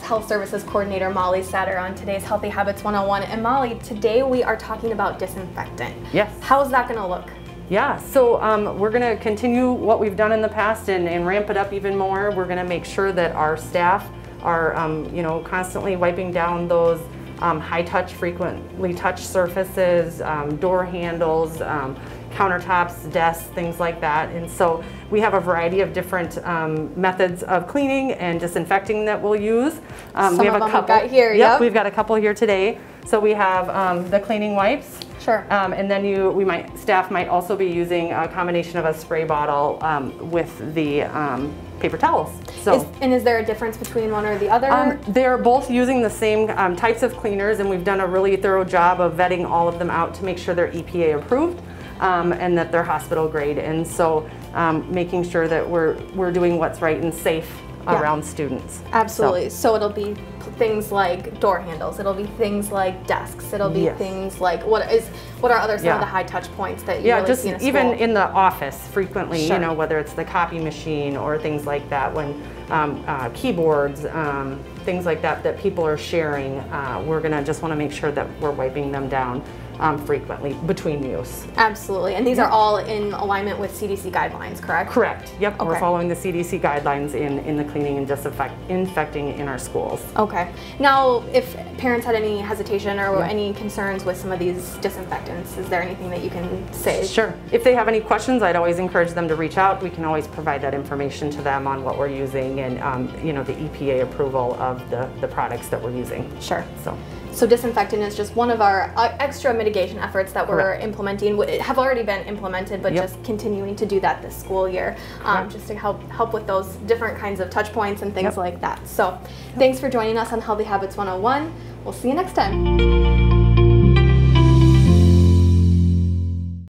Health Services Coordinator Molly Satter on today's Healthy Habits 101. And Molly, today we are talking about disinfectant. Yes. How is that going to look? Yeah, so we're going to continue what we've done in the past and ramp it up even more. We're going to make sure that our staff are constantly wiping down those high-touch, frequently touched surfaces, door handles, countertops, desks, things like that. And so we have a variety of different methods of cleaning and disinfecting that we'll use. Some we have of a them couple. we've got here. Yep, we've got a couple here today. So we have the cleaning wipes. Sure. And then staff might also be using a combination of a spray bottle with the paper towels. So, is there a difference between one or the other? They're both using the same types of cleaners, and we've done a really thorough job of vetting all of them out to make sure they're EPA approved and that they're hospital grade. And so making sure that we're doing what's right and safe around students. Absolutely. So it'll be things like door handles, it'll be things like desks, it'll be things like what are other some of the high touch points that you really see in a school? Even in the office frequently, Sure. Whether it's the copy machine or things like that, when keyboards, things like that people are sharing, we're gonna just wanna make sure that we're wiping them down frequently between use. Absolutely, and these are all in alignment with CDC guidelines, correct? Correct, yep, Okay. We're following the CDC guidelines in the cleaning and disinfecting in our schools. Okay, now if parents had any hesitation or any concerns with some of these disinfectants, is there anything that you can say? Sure, if they have any questions, I'd always encourage them to reach out. We can always provide that information to them on what we're using and the EPA approval of the products that we're using. Sure. So disinfectant is just one of our extra mitigation efforts that we're implementing, have already been implemented, but just continuing to do that this school year, just to help with those different kinds of touch points and things like that. So thanks for joining us on Healthy Habits 101. We'll see you next time.